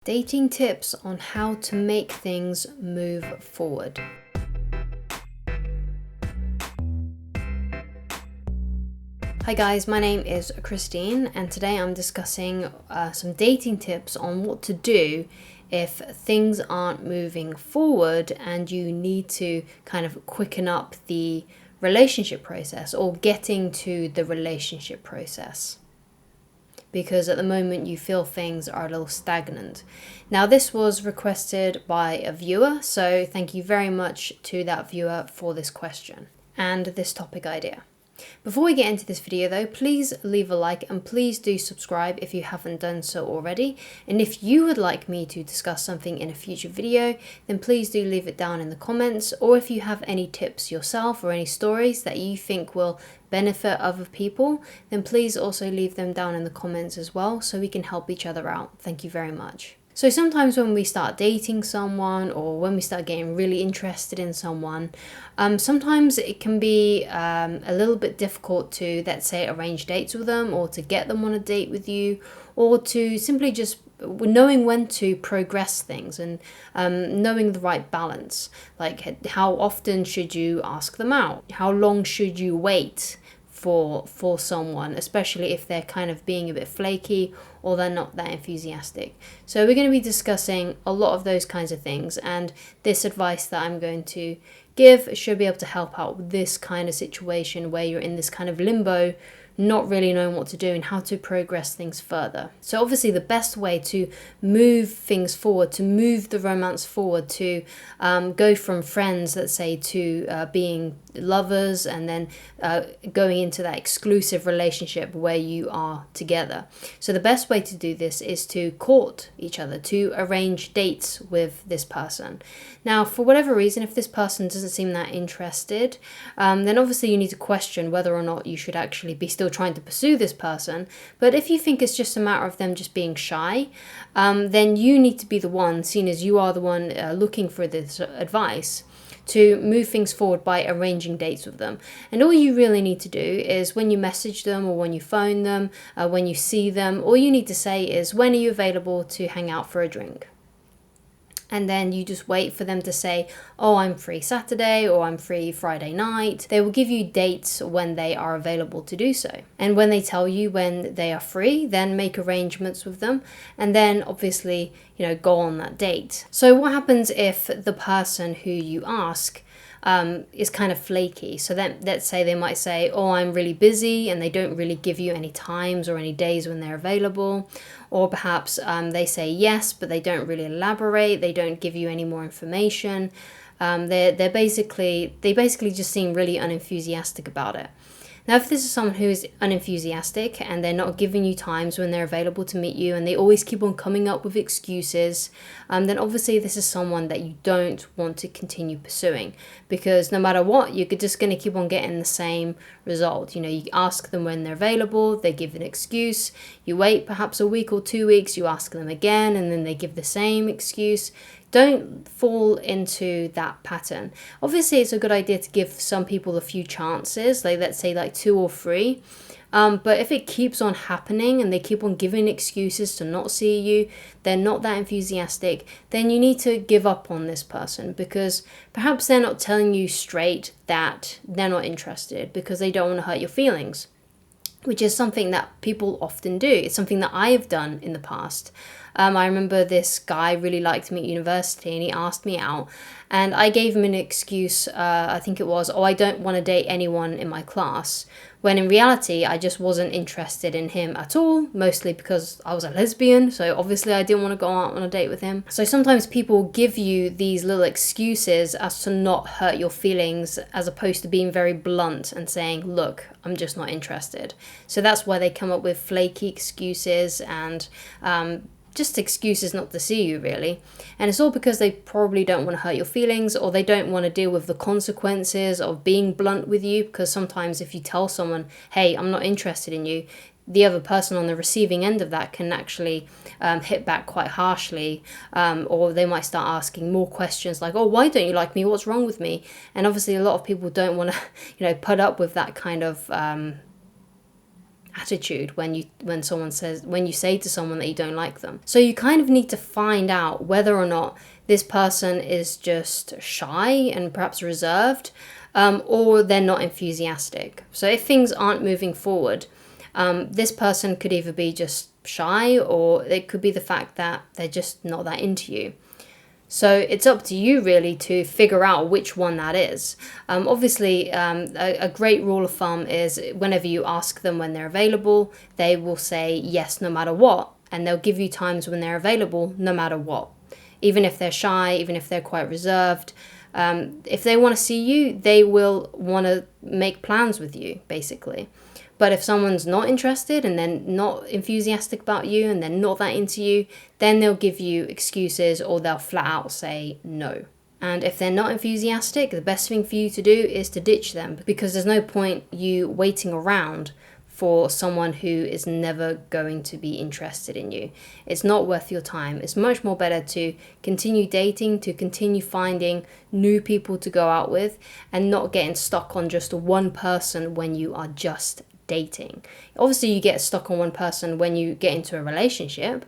Dating tips on how to make things move forward. Hi guys, my name is Christine and today I'm discussing some dating tips on what to do if things aren't moving forward and you need to kind of quicken up the relationship process or getting to the relationship process, because at the moment you feel things are a little stagnant. Now, this was requested by a viewer, so thank you very much to that viewer for this question and this topic idea. Before we get into this video though, please leave a like and please do subscribe if you haven't done so already. And if you would like me to discuss something in a future video, then please do leave it down in the comments. Or if you have any tips yourself or any stories that you think will benefit other people, then please also leave them down in the comments as well so we can help each other out. Thank you very much. So sometimes when we start dating someone or when we start getting really interested in someone, sometimes it can be a little bit difficult to, let's say, arrange dates with them or to get them on a date with you, or to simply just knowing when to progress things and knowing the right balance. Like, how often should you ask them out? How long should you wait for someone, especially if they're kind of being a bit flaky or they're not that enthusiastic. So we're going to be discussing a lot of those kinds of things, and this advice that I'm going to give should be able to help out with this kind of situation where you're in this kind of limbo, not really knowing what to do and how to progress things further. So obviously the best way to move things forward, to move the romance forward, to go from friends, let's say, to being lovers, and then going into that exclusive relationship where you are together. So the best way to do this is to court each other, to arrange dates with this person. Now, for whatever reason, if this person doesn't seem that interested, then obviously you need to question whether or not you should actually be still trying to pursue this person. But if you think it's just a matter of them just being shy, then you need to be the one, seeing as you are the one looking for this advice, to move things forward by arranging dates with them. And all you really need to do is, when you message them or when you phone them, when you see them, all you need to say is, when are you available to hang out for a drink? And then you just wait for them to say, oh, I'm free Saturday or I'm free Friday night. They will give you dates when they are available to do so. And when they tell you when they are free, then make arrangements with them. And then obviously, go on that date. So what happens if the person who you ask is kind of flaky? So then let's say they might say, oh, I'm really busy, and they don't really give you any times or any days when they're available. Or perhaps they say yes, but they don't really elaborate. They don't give you any more information. They basically just seem really unenthusiastic about it. Now, if this is someone who is unenthusiastic and they're not giving you times when they're available to meet you, and they always keep on coming up with excuses, then obviously this is someone that you don't want to continue pursuing, because no matter what, you're just going to keep on getting the same result. You ask them when they're available, they give an excuse, you wait perhaps a week or 2 weeks, you ask them again, and then they give the same excuse. Don't fall into that pattern. Obviously, it's a good idea to give some people a few chances, like let's say like 2 or 3. But if it keeps on happening and they keep on giving excuses to not see you, they're not that enthusiastic, then you need to give up on this person, because perhaps they're not telling you straight that they're not interested because they don't want to hurt your feelings, which is something that people often do. It's something that I have done in the past. I remember this guy really liked me at university and he asked me out, and I gave him an excuse, I think it was, oh, I don't want to date anyone in my class, when in reality I just wasn't interested in him at all, mostly because I was a lesbian, so obviously I didn't want to go out on a date with him. So sometimes people give you these little excuses as to not hurt your feelings, as opposed to being very blunt and saying, look, I'm just not interested. So that's why they come up with flaky excuses and just excuses not to see you, really. And it's all because they probably don't want to hurt your feelings, or they don't want to deal with the consequences of being blunt with you, because sometimes if you tell someone, hey, I'm not interested in you, the other person on the receiving end of that can actually hit back quite harshly, or they might start asking more questions like, oh, why don't you like me? What's wrong with me? And obviously a lot of people don't want to, put up with that kind of attitude when you say to someone that you don't like them. So you kind of need to find out whether or not this person is just shy and perhaps reserved, or they're not enthusiastic. So if things aren't moving forward, this person could either be just shy, or it could be the fact that they're just not that into you. So it's up to you really to figure out which one that is. Obviously, a great rule of thumb is whenever you ask them when they're available, they will say yes no matter what, and they'll give you times when they're available no matter what. Even if they're shy, even if they're quite reserved, if they want to see you, they will want to make plans with you, basically. But if someone's not interested and they're not enthusiastic about you and they're not that into you, then they'll give you excuses, or they'll flat out say no. And if they're not enthusiastic, the best thing for you to do is to ditch them, because there's no point you waiting around for someone who is never going to be interested in you. It's not worth your time. It's much more better to continue dating, to continue finding new people to go out with, and not getting stuck on just one person when you are just dating. Obviously, you get stuck on one person when you get into a relationship,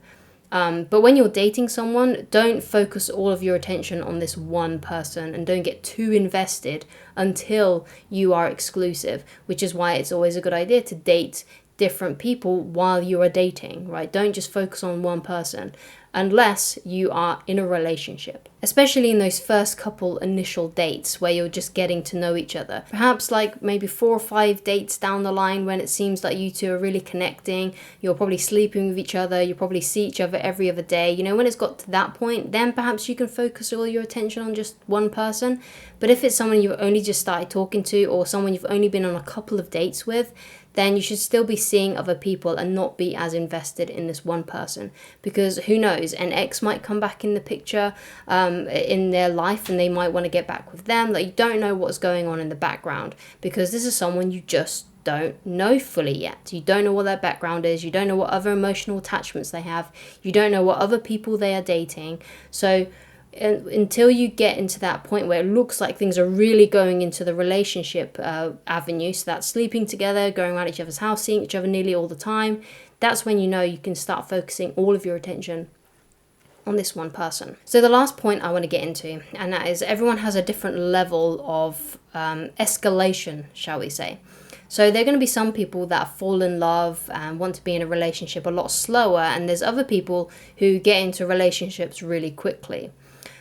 but when you're dating someone, don't focus all of your attention on this one person, and don't get too invested until you are exclusive, which is why it's always a good idea to date different people while you are dating, right? Don't just focus on one person unless you are in a relationship, especially in those first couple initial dates where you're just getting to know each other. Perhaps like maybe 4 or 5 dates down the line, when it seems like you two are really connecting, you're probably sleeping with each other, you probably see each other every other day. You know, when it's got to that point, then perhaps you can focus all your attention on just one person. But if it's someone you've only just started talking to, or someone you've only been on a couple of dates with, then you should still be seeing other people and not be as invested in this one person. Because who knows, an ex might come back in the picture in their life, and they might want to get back with them. Like, you don't know what's going on in the background, because this is someone you just don't know fully yet. You don't know what their background is. You don't know what other emotional attachments they have. You don't know what other people they are dating. So until you get into that point where it looks like things are really going into the relationship avenue, so that's sleeping together, going around each other's house, seeing each other nearly all the time, that's when you know you can start focusing all of your attention on this one person. So the last point I want to get into, and that is everyone has a different level of escalation, shall we say. So there are going to be some people that fall in love and want to be in a relationship a lot slower, and there's other people who get into relationships really quickly.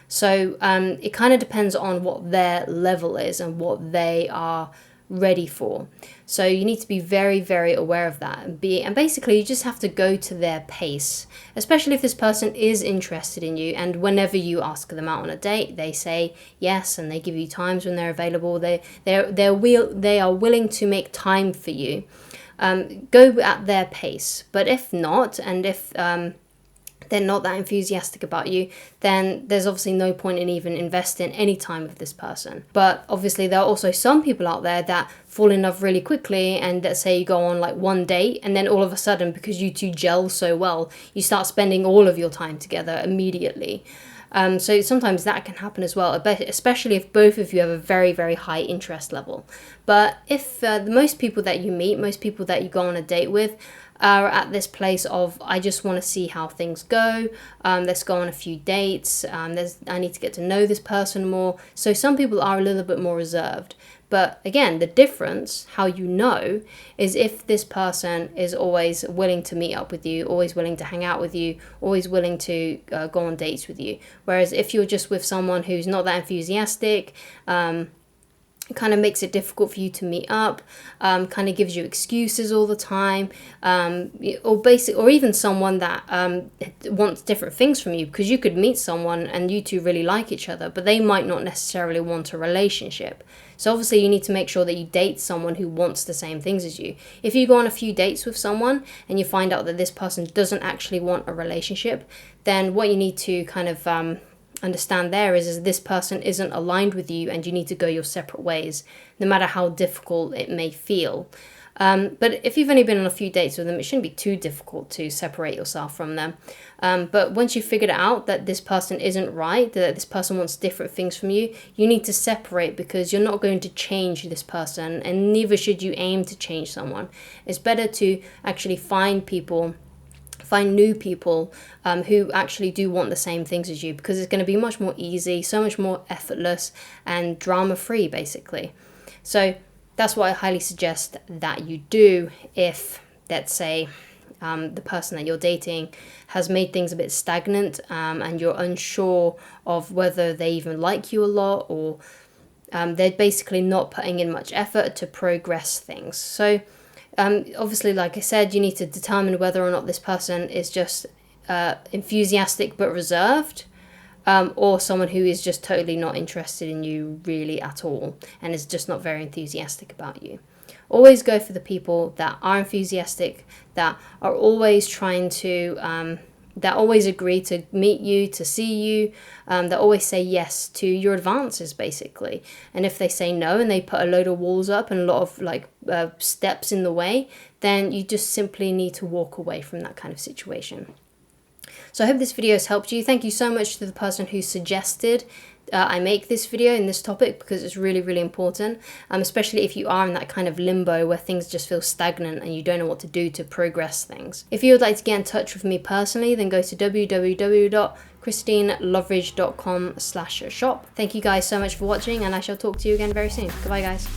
So it kind of depends on what their level is and what they are ready for. So you need to be very, very aware of that, and basically you just have to go to their pace, especially if this person is interested in you, and whenever you ask them out on a date, they say yes, and they give you times when they're available. They are willing to make time for you. Go at their pace. But if not, and if they're not that enthusiastic about you, then there's obviously no point in even investing any time with this person. But obviously there are also some people out there that fall in love really quickly, and let's say you go on like one date, and then all of a sudden, because you two gel so well, you start spending all of your time together immediately. So sometimes that can happen as well, especially if both of you have a very, very high interest level. But if most people that you meet, most people that you go on a date with, are at this place of, I just want to see how things go, let's go on a few dates, I need to get to know this person more. So some people are a little bit more reserved. But again, the difference, how you know, is if this person is always willing to meet up with you, always willing to hang out with you, always willing to go on dates with you. Whereas if you're just with someone who's not that enthusiastic, it kind of makes it difficult for you to meet up, kind of gives you excuses all the time, or even someone that wants different things from you, because you could meet someone and you two really like each other, but they might not necessarily want a relationship. So obviously you need to make sure that you date someone who wants the same things as you. If you go on a few dates with someone and you find out that this person doesn't actually want a relationship, then what you need to kind of understand there is this person isn't aligned with you, and you need to go your separate ways, no matter how difficult it may feel. But if you've only been on a few dates with them, it shouldn't be too difficult to separate yourself from them. But once you've figured out that this person isn't right, that this person wants different things from you, you need to separate, because you're not going to change this person, and neither should you aim to change someone. It's better to actually find new people who actually do want the same things as you, because it's going to be much more easy, so much more effortless and drama free, basically. So that's what I highly suggest that you do if, let's say, the person that you're dating has made things a bit stagnant, and you're unsure of whether they even like you a lot, or they're basically not putting in much effort to progress things. So obviously, like I said, you need to determine whether or not this person is just enthusiastic but reserved, or someone who is just totally not interested in you really at all and is just not very enthusiastic about you. Always go for the people that are enthusiastic, that are always trying to, that always agree to meet you, to see you, that always say yes to your advances, basically. And if they say no and they put a load of walls up and a lot of steps in the way, then you just simply need to walk away from that kind of situation. So I hope this video has helped you. Thank you so much to the person who suggested I make this video in this topic, because it's really, really important, especially if you are in that kind of limbo where things just feel stagnant and you don't know what to do to progress things. If you would like to get in touch with me personally, then go to www.christineloveridge.com/shop. Thank you guys so much for watching, and I shall talk to you again very soon. Goodbye, guys.